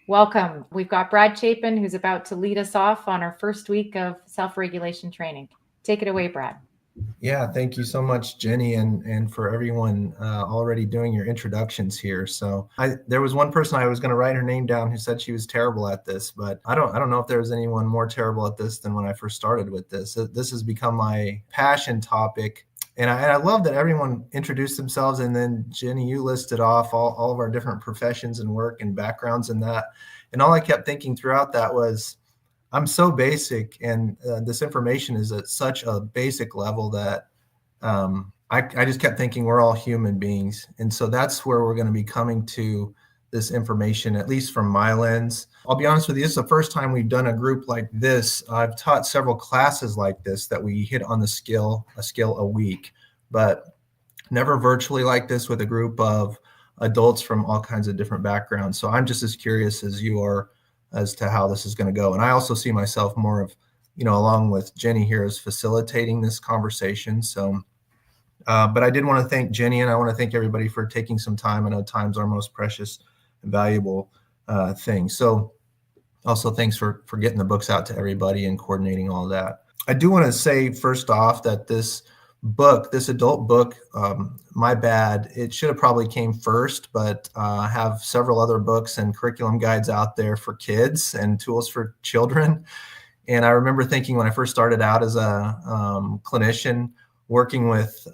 Welcome. We've got Brad Chapin, who's about to lead us off on our first week of self-regulation training. Take it away, Brad. Yeah, thank you so much, Jenny, and for everyone already doing your introductions here. There was one person I was going to write her name down who said she was terrible at this, but I don't know if there was anyone more terrible at this than when I first started with this. This has become my passion topic. And I love that everyone introduced themselves, and then Jenny, you listed off all of our different professions and work and backgrounds in that. And all I kept thinking throughout that was, I'm so basic, and this information is at such a basic level that I just kept thinking we're all human beings. And so that's where we're going to be coming to this information, at least from my lens. I'll be honest with you, this is the first time we've done a group like this. I've taught several classes like this that we hit on a skill a week, but never virtually like this with a group of adults from all kinds of different backgrounds. So I'm just as curious as you are as to how this is going to go. And I also see myself more of, along with Jenny here, as facilitating this conversation. So, but I did want to thank Jenny, and I want to thank everybody for taking some time. I know time's our most precious and valuable thing. So also thanks for getting the books out to everybody and coordinating all that. I do want to say first off that this adult book, my bad, it should have probably came first, but I have several other books and curriculum guides out there for kids and tools for children. And I remember thinking when I first started out as a clinician working with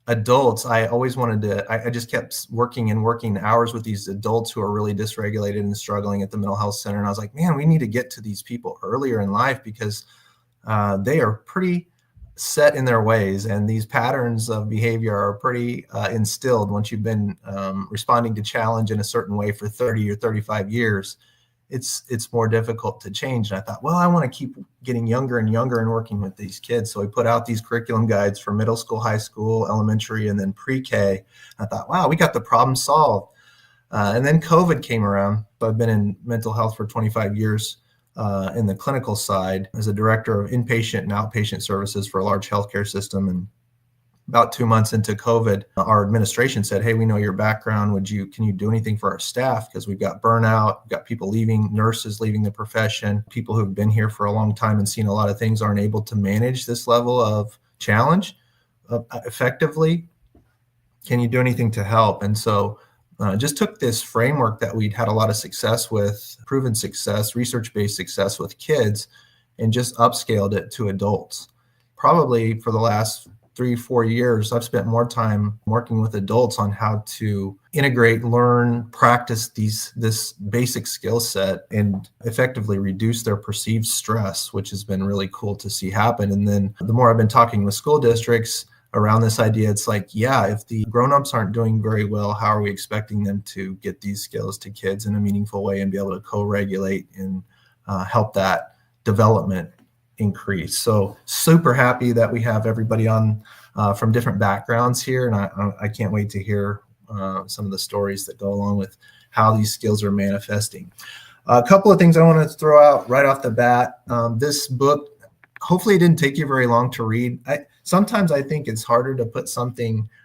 adults, I always wanted to, I just kept working hours with these adults who are really dysregulated and struggling at the mental health center. And I was like, man, we need to get to these people earlier in life because they are pretty set in their ways, and these patterns of behavior are pretty instilled once you've been responding to challenge in a certain way for 30 or 35 years. It's more difficult to change. And I thought, well, I want to keep getting younger and younger and working with these kids. So we put out these curriculum guides for middle school, high school, elementary, and then pre-K. I thought, wow, we got the problem solved. And then COVID came around. So I've been in mental health for 25 years. In the clinical side as a director of inpatient and outpatient services for a large healthcare system. And about 2 months into COVID, our administration said, hey, we know your background. Can you do anything for our staff? Because we've got burnout, we've got people leaving, nurses leaving the profession, people who've been here for a long time and seen a lot of things aren't able to manage this level of challenge effectively. Can you do anything to help? And so just took this framework that we'd had a lot of success with, proven success, research-based success with kids, and just upscaled it to adults. Probably for the last 3-4 years, I've spent more time working with adults on how to integrate, learn, practice this basic skill set and effectively reduce their perceived stress, which has been really cool to see happen. And then the more I've been talking with school districts around this idea, it's like, yeah, if the grownups aren't doing very well, how are we expecting them to get these skills to kids in a meaningful way and be able to co-regulate and help that development increase? So super happy that we have everybody on from different backgrounds here. And I can't wait to hear some of the stories that go along with how these skills are manifesting. A couple of things I want to throw out right off the bat. This book, hopefully it didn't take you very long to read. Sometimes I think it's harder to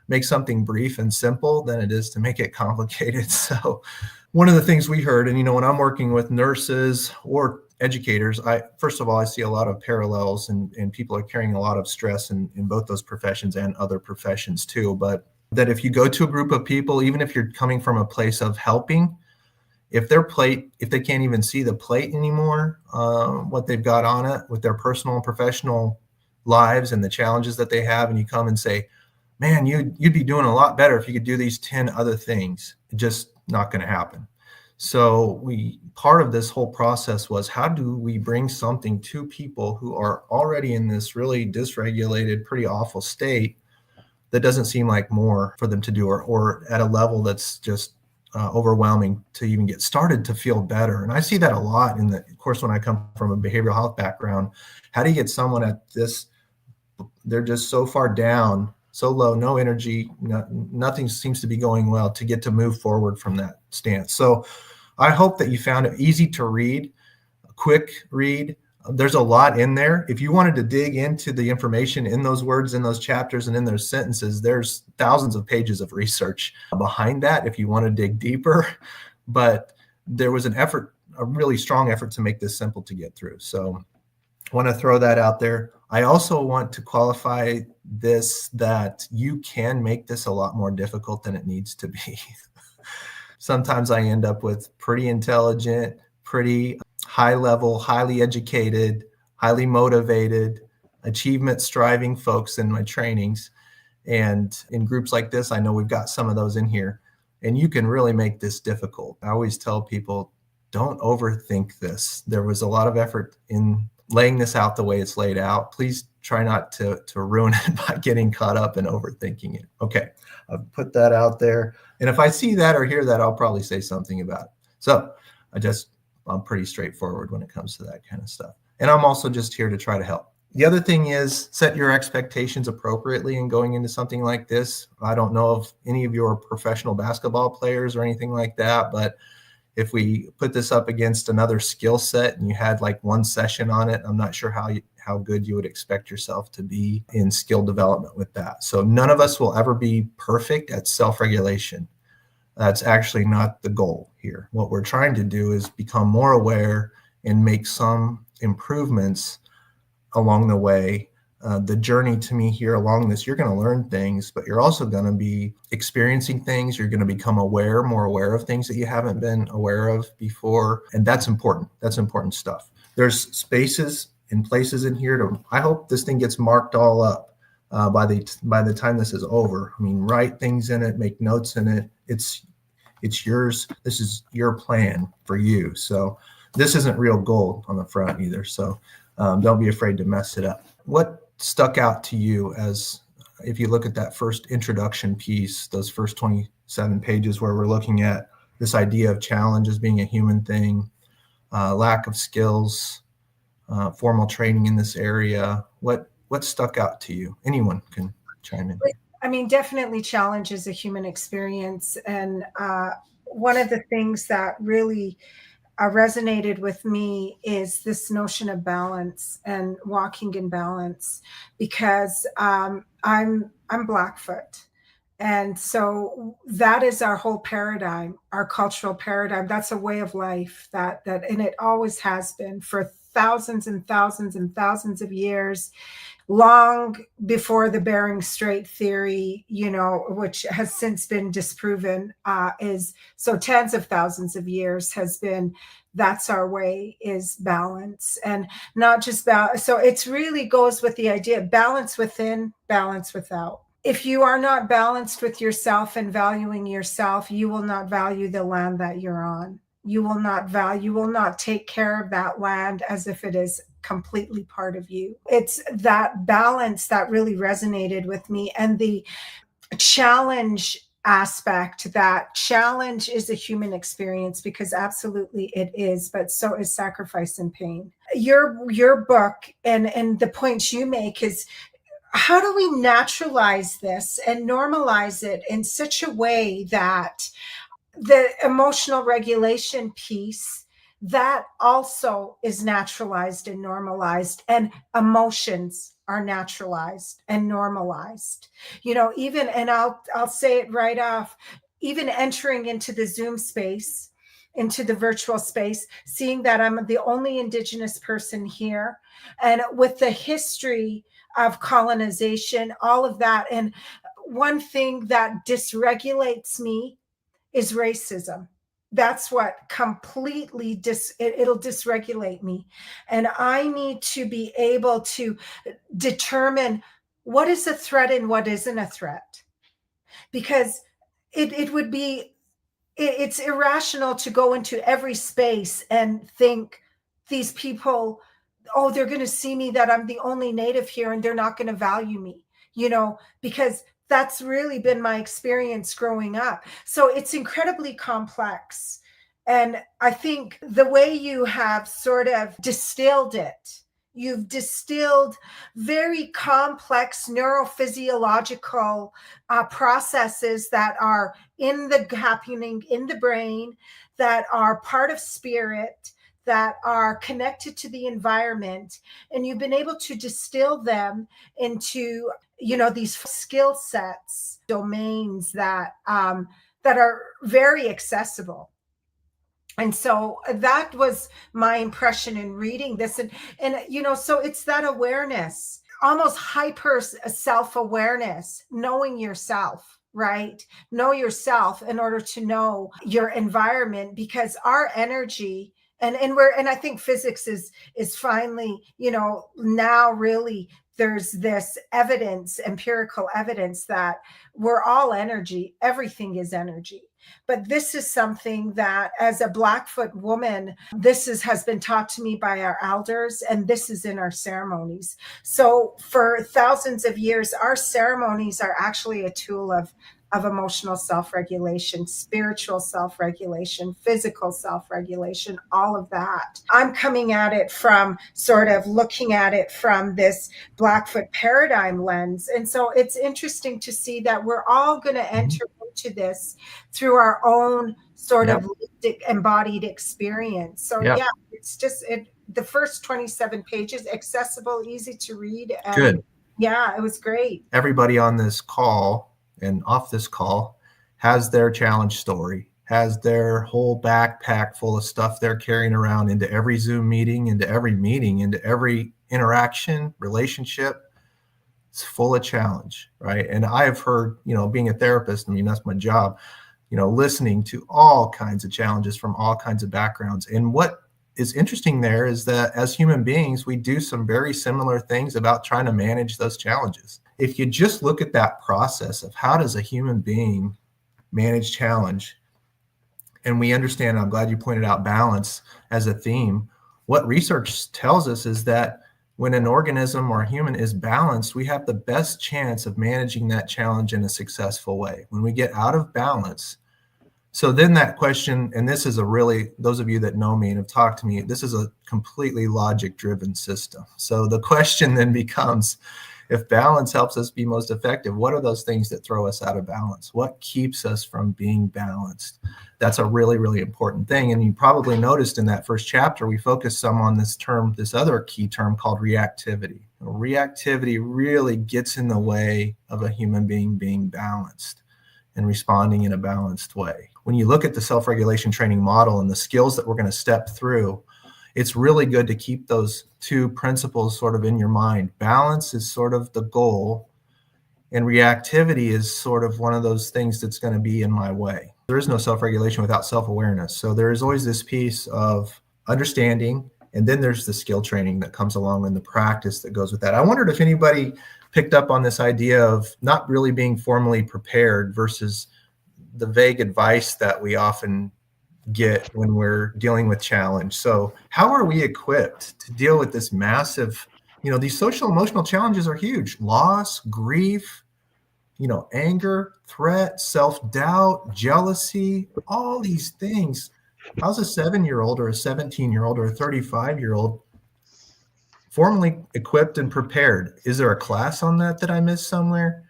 make something brief and simple than it is to make it complicated. So one of the things we heard, and when I'm working with nurses or educators, first of all, I see a lot of parallels and people are carrying a lot of stress in both those professions and other professions too. But that if you go to a group of people, even if you're coming from a place of helping, if they can't even see the plate anymore, what they've got on it with their personal and professional lives and the challenges that they have, and you come and say, man, you'd be doing a lot better if you could do these 10 other things. Just not going to happen. So part of this whole process was, how do we bring something to people who are already in this really dysregulated, pretty awful state that doesn't seem like more for them to do, or at a level that's just overwhelming to even get started to feel better. And I see that a lot of course, when I come from a behavioral health background. How do you get someone at this, they're just so far down, so low, no energy, nothing seems to be going well, to get to move forward from that stance. So I hope that you found it easy to read, a quick read. There's a lot in there. If you wanted to dig into the information in those words, in those chapters, and in those sentences, there's thousands of pages of research behind that if you want to dig deeper. But there was an effort, a really strong effort to make this simple to get through. So I want to throw that out there. I also want to qualify this that you can make this a lot more difficult than it needs to be. Sometimes I end up with pretty intelligent, pretty high level, highly educated, highly motivated, achievement striving folks in my trainings. And in groups like this, I know we've got some of those in here, and you can really make this difficult. I always tell people, don't overthink this. There was a lot of effort in laying this out the way it's laid out. Please try not to ruin it by getting caught up in overthinking it. Okay, I've put that out there. And if I see that or hear that, I'll probably say something about it. So I'm pretty straightforward when it comes to that kind of stuff. And I'm also just here to try to help. The other thing is set your expectations appropriately in going into something like this. I don't know if any of you are professional basketball players or anything like that, but if we put this up against another skill set and you had like one session on it, I'm not sure how good you would expect yourself to be in skill development with that. So none of us will ever be perfect at self-regulation. That's actually not the goal here. What we're trying to do is become more aware and make some improvements along the way. The journey to me here along this, you're going to learn things, but you're also going to be experiencing things. You're going to become more aware of things that you haven't been aware of before. And that's important. That's important stuff. There's spaces and places in here I hope this thing gets marked all up by the time this is over. I mean, write things in it, make notes in it. It's yours. This is your plan for you. So this isn't real gold on the front either. So don't be afraid to mess it up. What stuck out to you as if you look at that first introduction piece, those first 27 pages where we're looking at this idea of challenge as being a human thing, lack of skills, formal training in this area, what stuck out to you? Anyone can chime in. I mean, definitely challenge is a human experience. And one of the things that really resonated with me is this notion of balance and walking in balance, because I'm Blackfoot. And so that is our whole paradigm, our cultural paradigm. That's a way of life and it always has been for thousands and thousands and thousands of years, long before the Bering Strait theory, which has since been disproven, so tens of thousands of years has been, that's our way, is balance. And not just balance. So it's really goes with the idea of balance within, balance without. If you are not balanced with yourself and valuing yourself, you will not value the land that you're on. You will not take care of that land as if it is completely part of you. It's that balance that really resonated with me, and the challenge aspect. That challenge is a human experience, because absolutely it is, but so is sacrifice and pain. Your book and the points you make is, how do we naturalize this and normalize it in such a way that the emotional regulation piece, that also is naturalized and normalized, and emotions are naturalized and normalized. Even, and I'll say it right off, even entering into the Zoom space, into the virtual space, seeing that I'm the only Indigenous person here, and with the history of colonization, all of that. And one thing that dysregulates me is racism. That's what completely it'll dysregulate me. And I need to be able to determine what is a threat and what isn't a threat. Because it's irrational to go into every space and think these people, oh, they're going to see me that I'm the only native here and they're not going to value me, because that's really been my experience growing up. So it's incredibly complex. And I think the way you have sort of distilled it, you've distilled very complex neurophysiological processes that are happening in the brain, that are part of spirit, that are connected to the environment. And you've been able to distill them into these skill sets, domains that are very accessible. And so that was my impression in reading this. And so it's that awareness, almost hyper self-awareness, knowing yourself, right? Know yourself in order to know your environment, because our energy, and I think physics is finally, now really there's this evidence, empirical evidence, that we're all energy. Everything is energy. But this is something that, as a Blackfoot woman, has been taught to me by our elders, and this is in our ceremonies. So for thousands of years, our ceremonies are actually a tool of emotional self-regulation, spiritual self-regulation, physical self-regulation, all of that. I'm coming at it from sort of looking at it from this Blackfoot paradigm lens. And so it's interesting to see that we're all going to enter into this through our own sort of embodied experience. So it's just the first 27 pages, accessible, easy to read. And good. Yeah, it was great. Everybody on this call and off this call has their challenge story, has their whole backpack full of stuff they're carrying around into every Zoom meeting, into every interaction, relationship. It's full of challenge, right? And I've heard, being a therapist, I mean, that's my job, listening to all kinds of challenges from all kinds of backgrounds. And what is interesting there is that as human beings, we do some very similar things about trying to manage those challenges. If you just look at that process of how does a human being manage challenge, and we understand, I'm glad you pointed out balance as a theme, what research tells us is that when an organism or a human is balanced, we have the best chance of managing that challenge in a successful way. When we get out of balance, so then that question, and this is those of you that know me and have talked to me, this is a completely logic-driven system. So the question then becomes, if balance helps us be most effective, what are those things that throw us out of balance? What keeps us from being balanced? That's a really, really important thing. And you probably noticed in that first chapter, we focused some on this other key term called reactivity. Reactivity really gets in the way of a human being being balanced and responding in a balanced way. When you look at the self-regulation training model and the skills that we're going to step through, it's really good to keep those two principles sort of in your mind. Balance is sort of the goal, and reactivity is sort of one of those things that's going to be in my way. There is no self-regulation without self-awareness. So there is always this piece of understanding, and then there's the skill training that comes along and the practice that goes with that. I wondered if anybody picked up on this idea of not really being formally prepared versus the vague advice that we often get when we're dealing with challenge. So how are we equipped to deal with this massive, these social emotional challenges are huge. Loss, grief, anger, threat, self-doubt, jealousy, all these things. How's a 7-year-old or a 17-year-old or a 35-year-old formally equipped and prepared? Is there a class on that I missed somewhere?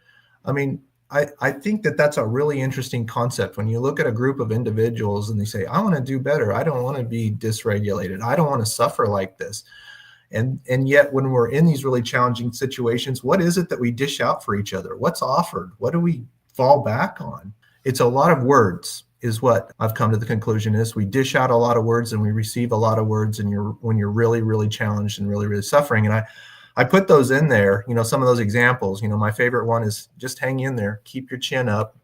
I mean, I think that's a really interesting concept. When you look at a group of individuals and they say, I want to do better. I don't want to be dysregulated. I don't want to suffer like this. And yet when we're in these really challenging situations, what is it that we dish out for each other? What's offered? What do we fall back on? It's a lot of words is what I've come to the conclusion is. We dish out a lot of words and we receive a lot of words, and when you're really, really challenged and really, really suffering. And I put those in there, some of those examples. My favorite one is just hang in there, keep your chin up.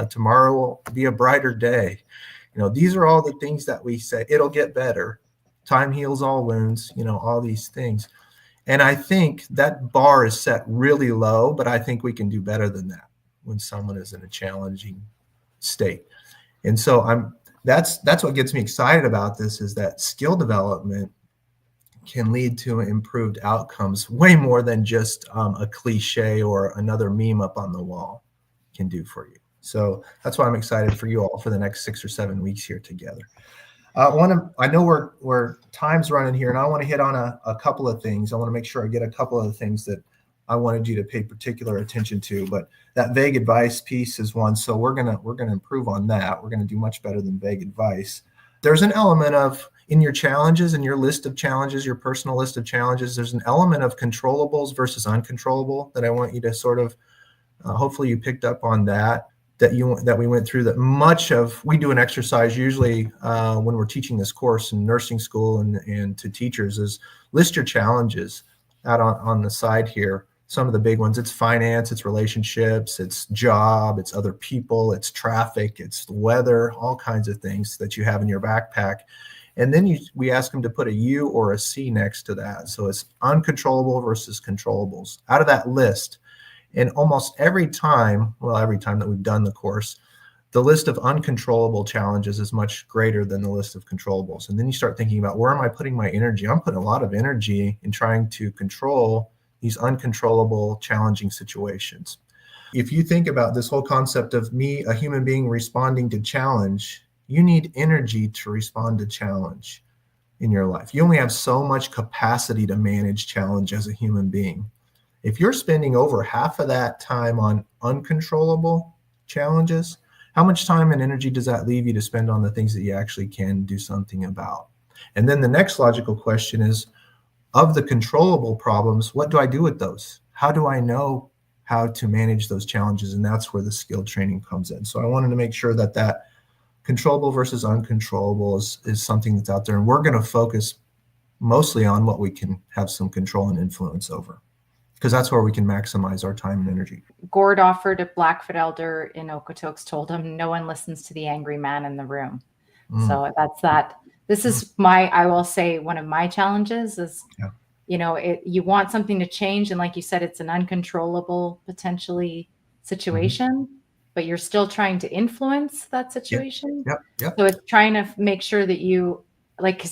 Tomorrow will be a brighter day. These are all the things that we say, it'll get better. Time heals all wounds, all these things. And I think that bar is set really low, but I think we can do better than that when someone is in a challenging state. And so that's what gets me excited about this, is that skill development can lead to improved outcomes way more than just a cliche or another meme up on the wall can do for you. So that's why I'm excited for you all for the next 6 or 7 weeks here together. I know we're time's running here, and I want to hit on a couple of things. I want to make sure I get a couple of the things that I wanted you to pay particular attention to, but that vague advice piece is one. So we're gonna improve on that. We're gonna do much better than vague advice. There's an element of, in your challenges, in your list of challenges, your personal list of challenges, there's an element of controllables versus uncontrollable that I want you to sort of, hopefully you picked up on that. that we went through, that much of, we do an exercise usually when we're teaching this course in nursing school and to teachers, is list your challenges out on the side here. Some of the big ones: it's finance, it's relationships, it's job, it's other people, it's traffic, it's the weather, all kinds of things that you have in your backpack. And then we ask them to put a U or a C next to that. So it's uncontrollable versus controllables out of that list. And almost every time that we've done the course, the list of uncontrollable challenges is much greater than the list of controllables. And then you start thinking about, where am I putting my energy? I'm putting a lot of energy in trying to control these uncontrollable, challenging situations. If you think about this whole concept of me, a human being, responding to challenge, you need energy to respond to challenge in your life. You only have so much capacity to manage challenge as a human being. If you're spending over half of that time on uncontrollable challenges, how much time and energy does that leave you to spend on the things that you actually can do something about? And then the next logical question is, of the controllable problems, what do I do with those? How do I know how to manage those challenges? And that's where the skill training comes in. So I wanted to make sure that that controllable versus uncontrollable is something that's out there. And we're going to focus mostly on what we can have some control and influence over, because that's where we can maximize our time and energy. Gord offered a Blackfoot elder in Okotoks told him, no one listens to the angry man in the room. So that's that. This is I will say, one of my challenges is, you want something to change. And like you said, it's an uncontrollable, potentially, situation, but you're still trying to influence that situation. Yep. So it's trying to make sure that you, like, because,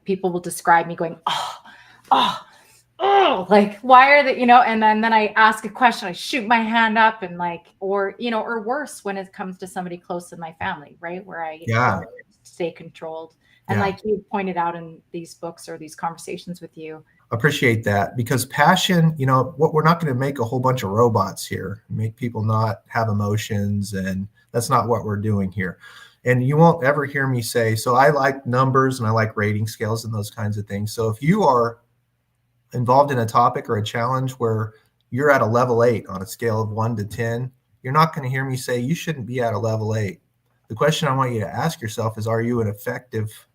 people will describe me going, like, why are they, and then I ask a question, I shoot my hand up, and or worse, when it comes to somebody close to my family, right? Where I stay controlled. And like you pointed out in these books or these conversations with you. Appreciate that, because passion, what, we're not going to make a whole bunch of robots here, make people not have emotions, and that's not what we're doing here. And you won't ever hear me say, so I like numbers and I like rating scales and those kinds of things. So if you are involved in a topic or a challenge where you're at a level 8 on a scale of 1 to 10, you're not going to hear me say you shouldn't be at a level 8. The question I want you to ask yourself is, are you an effective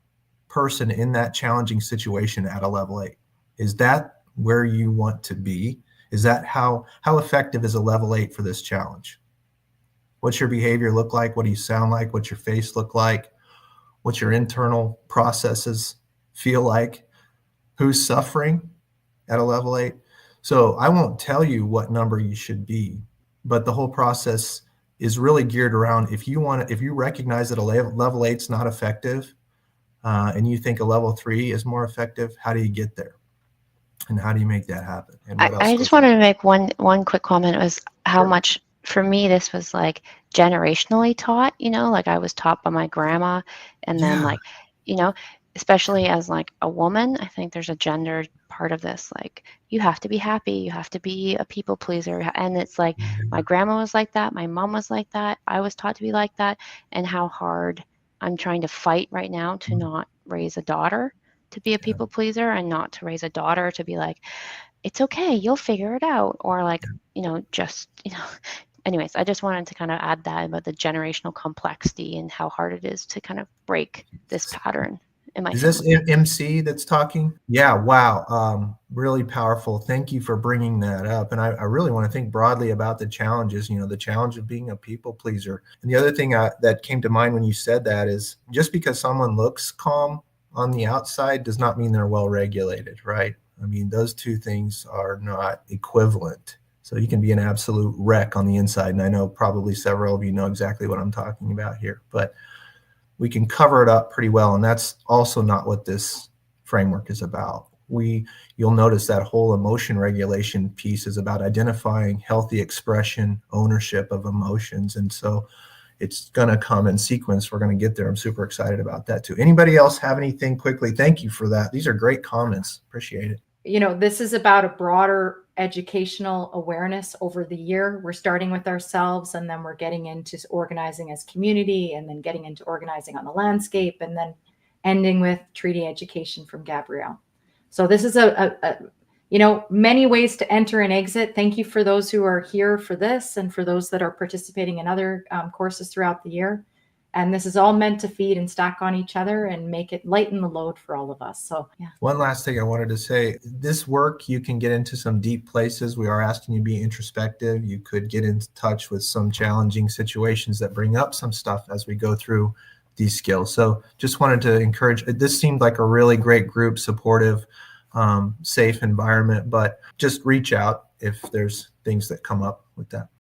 person in that challenging situation at a level 8? Is that where you want to be? Is that how effective is a level 8 for this challenge? What's your behavior look like? What do you sound like? What's your face look like? What's your internal processes feel like? Who's suffering at a level 8? So I won't tell you what number you should be, but the whole process is really geared around, if you recognize that a level 8 is not effective, and you think a level 3 is more effective, how do you get there? And how do you make that happen? And what else I just wanted to make one quick comment. It was how much, for me, this was like generationally taught, like I was taught by my grandma, and then especially as like a woman, I think there's a gender part of this. Like, you have to be happy, you have to be a people pleaser. And it's like, my grandma was like that, my mom was like that, I was taught to be like that. And how hard I'm trying to fight right now to not raise a daughter to be a people pleaser, and not to raise a daughter to be like, it's okay, you'll figure it out. Or like, anyways, I just wanted to kind of add that about the generational complexity and how hard it is to kind of break this pattern. Is this MC that's talking? Yeah, wow. Really powerful. Thank you for bringing that up. And I really want to think broadly about the challenges, the challenge of being a people pleaser. And the other thing that came to mind when you said that is, just because someone looks calm on the outside does not mean they're well regulated, right? I mean, those two things are not equivalent. So you can be an absolute wreck on the inside. And I know probably several of you know exactly what I'm talking about here, but we can cover it up pretty well. And that's also not what this framework is about. You'll notice that whole emotion regulation piece is about identifying healthy expression, ownership of emotions. And so it's going to come in sequence. We're going to get there. I'm super excited about that too. Anybody else have anything quickly? Thank you for that. These are great comments. Appreciate it. This is about a broader educational awareness over the year. We're starting with ourselves, and then we're getting into organizing as community, and then getting into organizing on the landscape, and then ending with treaty education from Gabrielle. So this is many ways to enter and exit. Thank you for those who are here for this and for those that are participating in other courses throughout the year. And this is all meant to feed and stack on each other and make it lighten the load for all of us. So, yeah. One last thing I wanted to say, this work, you can get into some deep places. We are asking you to be introspective. You could get in touch with some challenging situations that bring up some stuff as we go through these skills. So just wanted to encourage, this seemed like a really great group, supportive, safe environment, but just reach out if there's things that come up with that.